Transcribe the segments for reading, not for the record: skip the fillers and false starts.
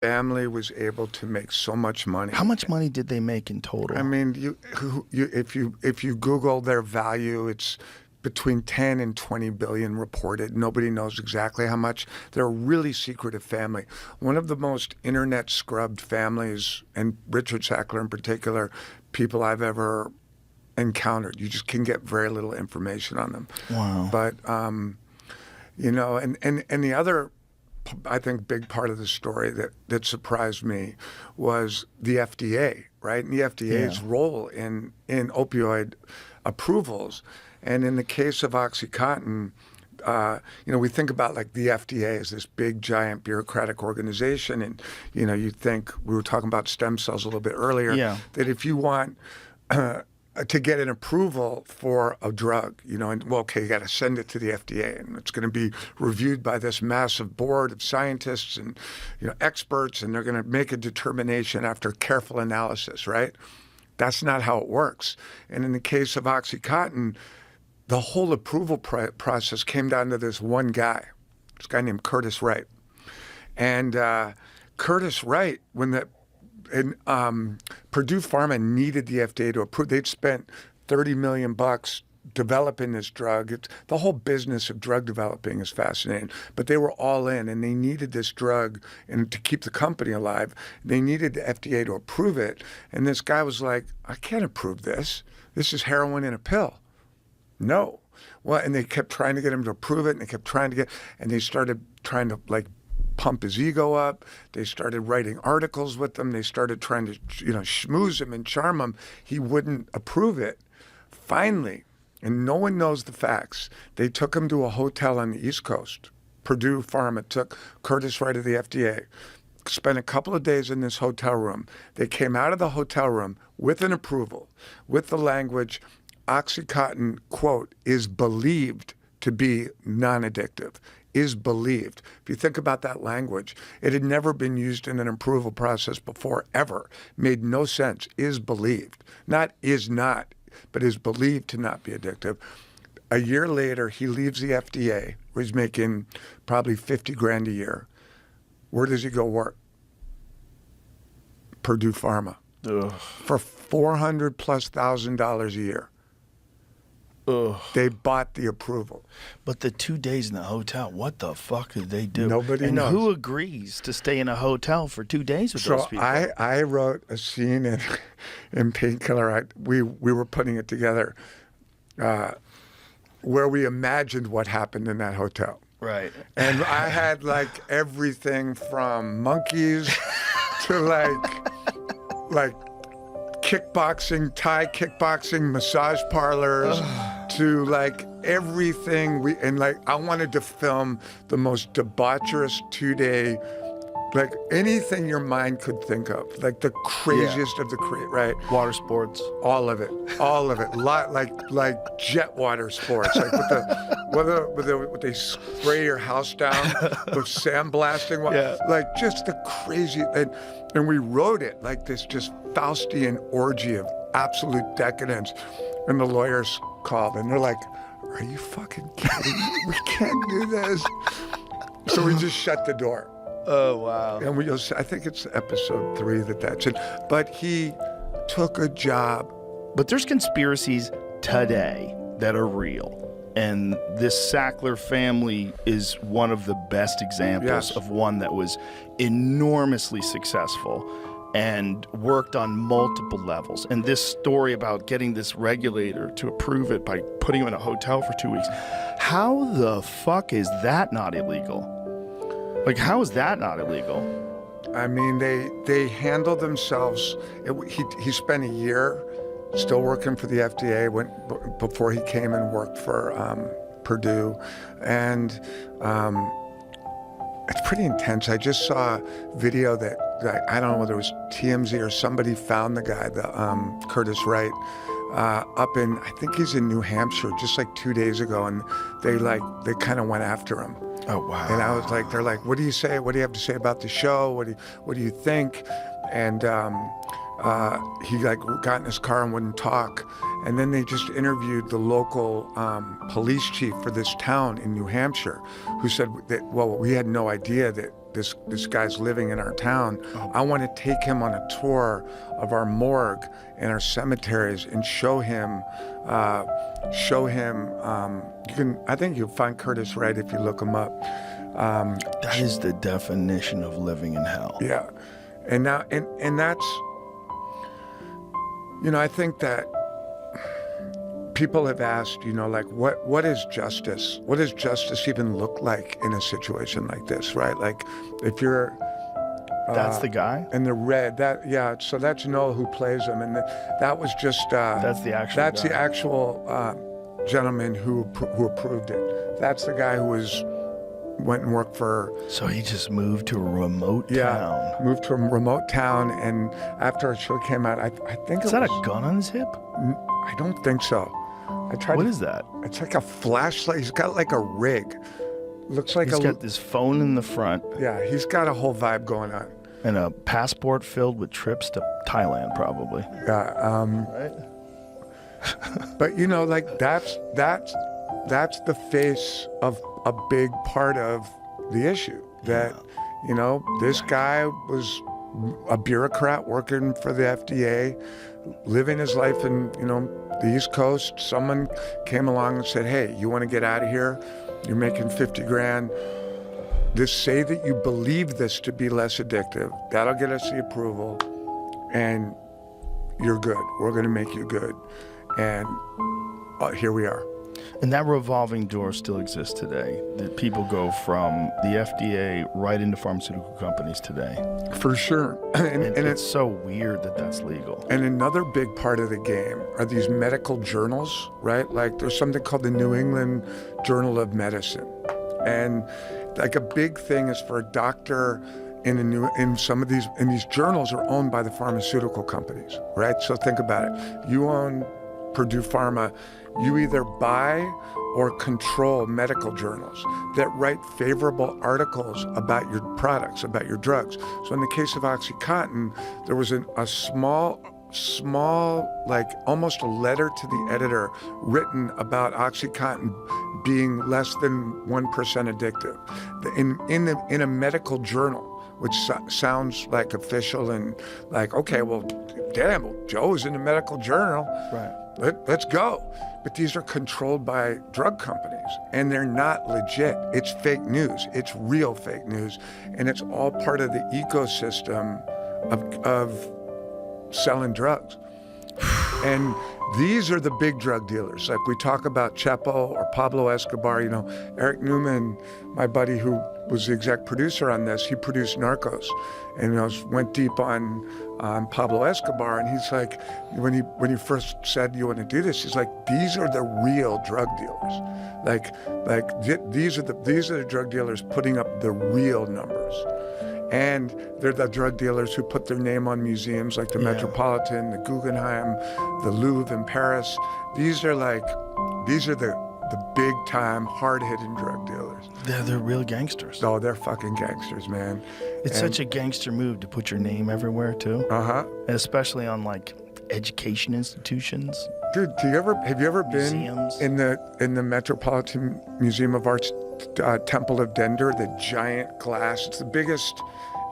family was able to make so much money. How much money did they make in total? I mean, if you Google their value, it's between 10 and 20 billion reported. Nobody knows exactly how much. They're a really secretive family. One of the most internet scrubbed families, and Richard Sackler in particular, people I've ever encountered. You just can get very little information on them. Wow. But, you know, and the other, I think, big part of the story that surprised me was the FDA, right? And the FDA's role in opioid approvals. And in the case of OxyContin, you know, we think about like the FDA as this big, giant bureaucratic organization. And, you know, you think, we were talking about stem cells a little bit earlier, that if you want to get an approval for a drug, you know, and well, okay, you got to send it to the FDA, and it's going to be reviewed by this massive board of scientists and, you know, experts, and they're going to make a determination after careful analysis, right? That's not how it works. And in the case of OxyContin, the whole approval process came down to this one guy, this guy named Curtis Wright. And Curtis Wright, when Purdue Pharma needed the FDA to approve, they'd spent $30 million developing this drug. The whole business of drug developing is fascinating, but they were all in, and they needed this drug, and to keep the company alive, they needed the FDA to approve it. And this guy was like, I can't approve this. This is heroin in a pill. No. Well, and they kept trying to get him to approve it, and they kept trying to get, and they started trying to like pump his ego up. They started writing articles with him. They started trying to, you know, schmooze him and charm him. He wouldn't approve it. Finally, and no one knows the facts, they took him to a hotel on the East Coast. Purdue Pharma took Curtis Wright of the FDA, spent a couple of days in this hotel room. They came out of the hotel room with an approval, with the language, OxyContin, quote, is believed to be non-addictive, is believed. If you think about that language, it had never been used in an approval process before, ever. Made no sense. Is believed. Not is not, but is believed to not be addictive. A year later, he leaves the FDA, where he's making probably 50 grand a year. Where does he go work? Purdue Pharma. Ugh. For $400,000+ a year. Ugh. They bought the approval. But the 2 days in the hotel, what the fuck did they do? Nobody knows. And who agrees to stay in a hotel for 2 days with those people? So I wrote a scene in Painkiller. We were putting it together where we imagined what happened in that hotel. Right. And I had like everything from monkeys to like kickboxing, Thai kickboxing, massage parlors, to like everything. I wanted to film the most debaucherous 2-day, like anything your mind could think of, like the craziest of the right? Water sports. All of it. Like jet water sports, like with they spray your house down with sandblasting, like just the crazy, and we wrote it like this just Faustian orgy of absolute decadence. And the lawyers called, and they're like, "Are you fucking kidding me? We can't do this." So we just shut the door. Oh, wow. And I think it's episode 3 that's it. But he took a job. But there's conspiracies today that are real. And this Sackler family is one of the best examples of one that was enormously successful and worked on multiple levels. And this story about getting this regulator to approve it by putting him in a hotel for 2 weeks, how the fuck is that not illegal? Like, how is that not illegal? I mean, they handled themselves. He spent a year still working for the FDA before he came and worked for Purdue. And it's pretty intense. I just saw a video that I don't know whether it was TMZ or somebody found the guy, Curtis Wright, up in, I think he's in New Hampshire, just like 2 days ago, and they kind of went after him. Oh, wow. And I was like, they're like, what do you say? What do you have to say about the show? What do you think? And he like got in his car and wouldn't talk. And then they just interviewed the local police chief for this town in New Hampshire, who said that, well, we had no idea that this guy's living in our town. I want to take him on a tour of our morgue and our cemeteries and show him. I think you'll find Curtis Wright if you look him up. That is the definition of living in hell. Yeah, and now and that's, I think that people have asked, like, what is justice? What does justice even look like in a situation like this, right? Like, if you're that's the guy? in the red, so that's Noah who plays him, and that was just that's the actual that's guy. the actual gentleman who approved it. That's the guy who went and worked for. So he just moved to a remote town. Yeah, moved to a remote town, and after a show came out, I think is that a gun on his hip? I don't think so. What is that? It's like a flashlight. He's got like a rig. Looks like he's got this phone in the front. Yeah, he's got a whole vibe going on. And a passport filled with trips to Thailand, probably. Yeah. Right. But like that's the face of a big part of the issue. That this guy was a bureaucrat working for the FDA, living his life in the East Coast. Someone came along and said, "Hey, you want to get out of here? You're making 50 grand. Just say that you believe this to be less addictive. That'll get us the approval, and you're good. We're going to make you good." And here we are. And that revolving door still exists today. That people go from the FDA right into pharmaceutical companies today. For sure. And it's so weird that that's legal. And another big part of the game are these medical journals, right? Like there's something called the New England Journal of Medicine. And like a big thing is for a doctor these journals are owned by the pharmaceutical companies, right? So think about it. You own Purdue Pharma. You either buy or control medical journals that write favorable articles about your products, about your drugs. So in the case of OxyContin, there was a small, like almost a letter to the editor written about OxyContin being less than 1% addictive in a medical journal, which sounds like official and like, okay, well, damn, Joe's in a medical journal. Right. Let's go. But these are controlled by drug companies, and they're not legit. It's fake news. It's real fake news, and it's all part of the ecosystem of selling drugs. And these are the big drug dealers. Like we talk about Chepo or Pablo Escobar, Eric Newman, my buddy who was the exec producer on this, he produced Narcos and went deep on Pablo Escobar. And he's like, when he first said, "You want to do this?" He's like, "These are the real drug dealers. These are the drug dealers putting up the real numbers." And they're the drug dealers who put their name on museums like the Metropolitan, the Guggenheim, the Louvre in Paris. These are the big time, hard hitting drug dealers. They're real gangsters. Oh, they're fucking gangsters, man. It's such a gangster move to put your name everywhere too. And especially on like education institutions. Dude, have you ever museums? Been in the Metropolitan Museum of Art's Temple of Denver, the giant glass? It's the biggest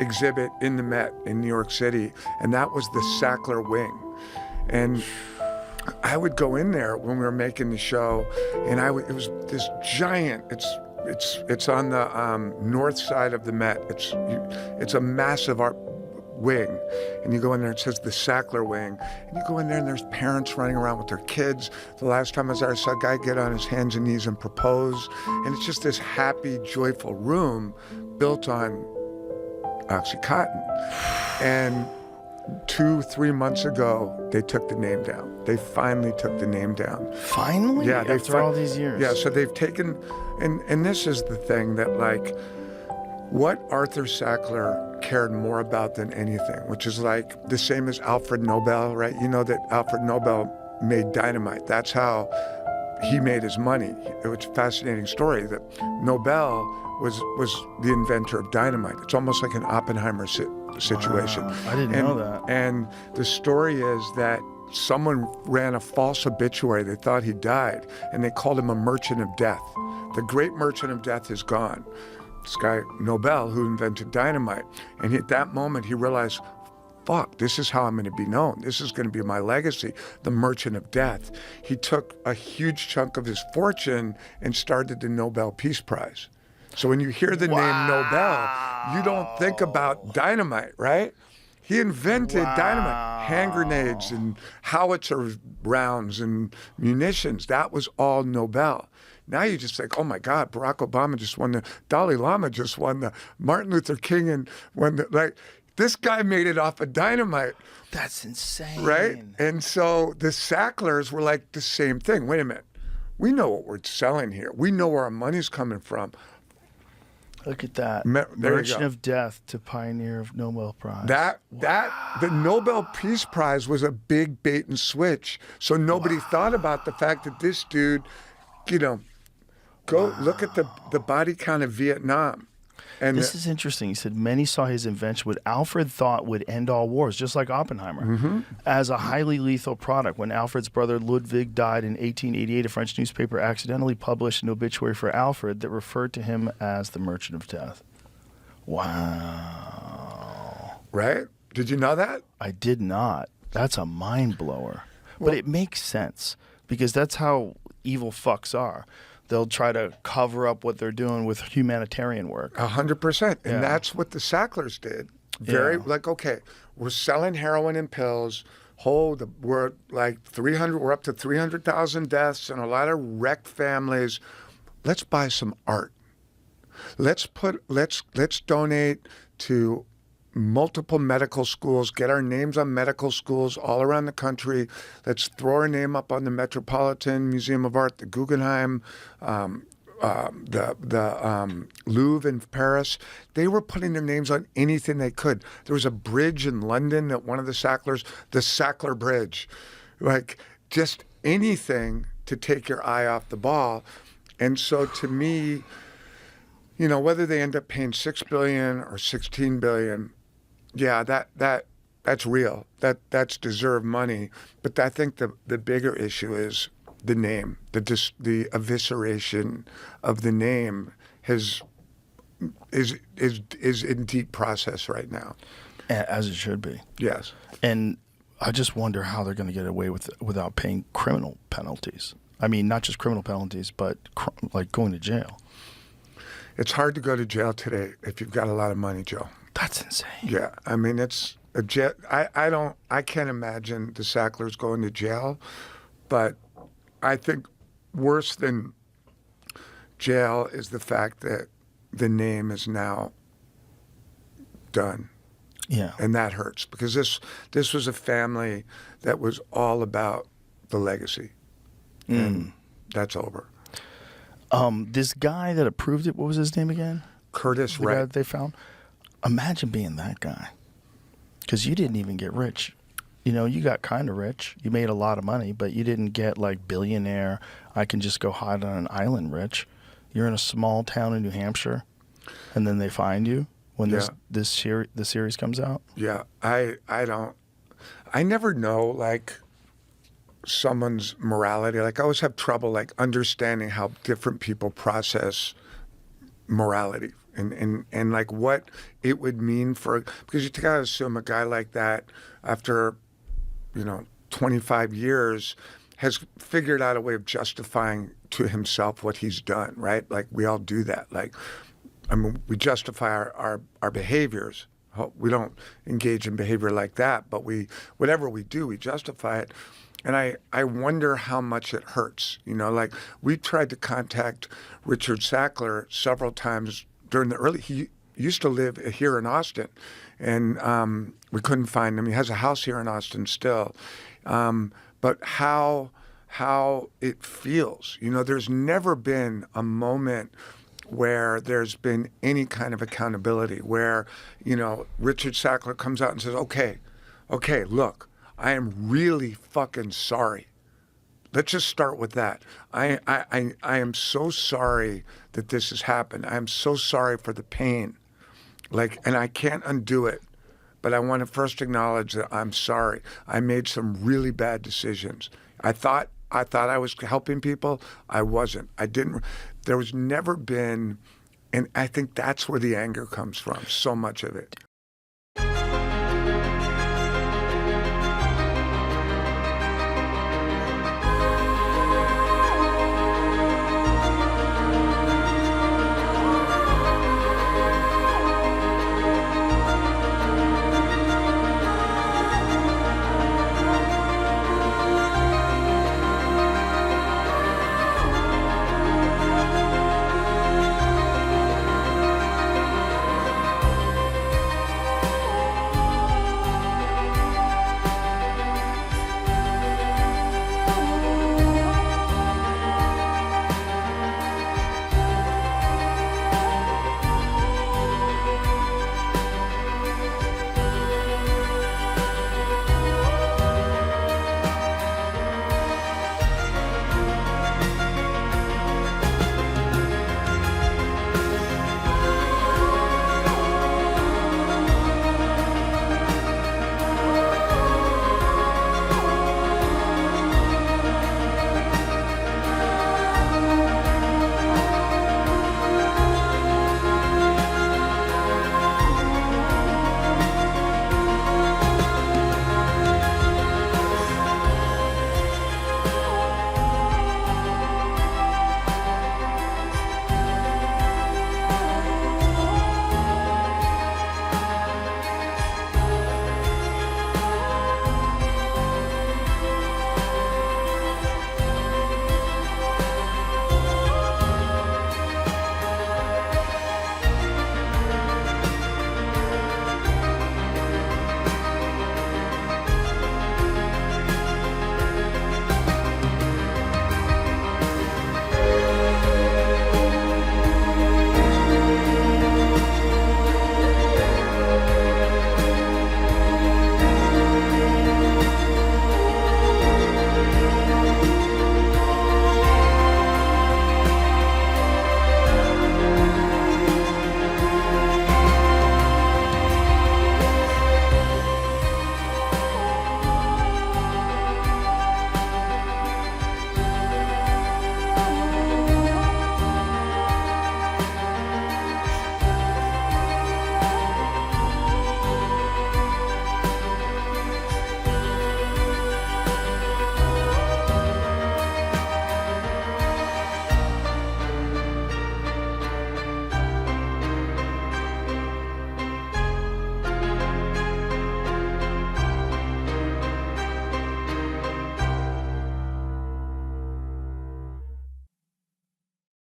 exhibit in the Met in New York City, and that was the Sackler wing. And I would go in there when we were making the show, and it was this giant. It's on the north side of the Met. It's a massive art wing, and you go in there, it says the Sackler wing, and you go in there and there's parents running around with their kids. The last time I was there, I saw a guy get on his hands and knees and propose, and it's just this happy, joyful room built on OxyContin. And 2-3 months ago, they took the name down. They finally took the name down. Finally? Yeah, after all these years. Yeah, so they've taken, and this is the thing that, like, what Arthur Sackler cared more about than anything, which is like the same as Alfred Nobel, right? You know that Alfred Nobel made dynamite. That's how he made his money. It was a fascinating story that Nobel was the inventor of dynamite. It's almost like an Oppenheimer situation. Wow, I didn't know that. And the story is that someone ran a false obituary. They thought he died, and they called him a merchant of death. The great merchant of death is gone. this guy Nobel, who invented dynamite. And at that moment, he realized, fuck, this is how I'm going to be known. This is going to be my legacy, the Merchant of Death. He took a huge chunk of his fortune and started the Nobel Peace Prize. So when you hear the name Nobel, you don't think about dynamite, right? He invented dynamite, hand grenades and howitzer rounds and munitions. That was all Nobel. Now you just think, oh my God, Barack Obama just won the, Dalai Lama just won the, Martin Luther King and won the, like, this guy made it off of dynamite. That's insane. Right? And so the Sacklers were like the same thing. Wait a minute. We know what we're selling here. We know where our money's coming from. Look at that. There Merchant of Death to pioneer of Nobel Prize. The Nobel Peace Prize was a big bait and switch. So nobody thought about the fact that this dude, you know, go look at the body count of Vietnam. And this is interesting. He said many saw his invention, what Alfred thought would end all wars, just like Oppenheimer, as a highly lethal product. When Alfred's brother Ludwig died in 1888, a French newspaper accidentally published an obituary for Alfred that referred to him as the Merchant of Death. Wow. Right? Did you know that? I did not. That's a mind blower. But it makes sense because that's how evil fucks are. They'll try to cover up what they're doing with humanitarian work. 100%. And that's what the Sacklers did. Like, okay, we're selling heroin and pills. We're like 300, we're up to 300,000 deaths and a lot of wrecked families. Let's buy some art. Let's donate to multiple medical schools, get our names on medical schools all around the country. Let's throw our name up on the Metropolitan Museum of Art, the Guggenheim, the Louvre in Paris. They were putting their names on anything they could. There was a bridge in London that one of the Sacklers, the Sackler Bridge, like just anything to take your eye off the ball. And so to me, you know, whether they end up paying $6 billion or $16 billion, yeah, that's real. That's deserved money. But I think the bigger issue is the name. The evisceration of the name is in deep process right now. As it should be. Yes. And I just wonder how they're going to get away without paying criminal penalties. I mean, not just criminal penalties, but like going to jail. It's hard to go to jail today if you've got a lot of money, Joe. That's insane. Yeah, I mean, it's a jail. I can't imagine the Sacklers going to jail, but I think worse than jail is the fact that the name is now done. Yeah, and that hurts because this was a family that was all about the legacy, and that's over. This guy that approved it, what was his name again? Curtis the Wright. guy that they found. Imagine being that guy, because you didn't even get rich. You know, you got kind of rich. You made a lot of money, but you didn't get like billionaire. I can just go hide on an island rich. You're in a small town in New Hampshire, and then they find you when the series comes out. Yeah, I never know like someone's morality. Like I always have trouble like understanding how different people process morality and like what it would mean for, because you gotta assume a guy like that after 25 years has figured out a way of justifying to himself what he's done, right? Like we all do that. Like, I mean, we justify our behaviors. We don't engage in behavior like that, but whatever we do, we justify it. And I wonder how much it hurts. Like we tried to contact Richard Sackler several times during the early, he used to live here in Austin, and we couldn't find him. He has a house here in Austin still. But how it feels, there's never been a moment where there's been any kind of accountability, where, Richard Sackler comes out and says, okay, look, I am really fucking sorry. Let's just start with that. I am so sorry that this has happened. I am so sorry for the pain. And I can't undo it. But I want to first acknowledge that I'm sorry. I made some really bad decisions. I thought I was helping people. I wasn't. I didn't. There was never been And I think that's where the anger comes from, so much of it.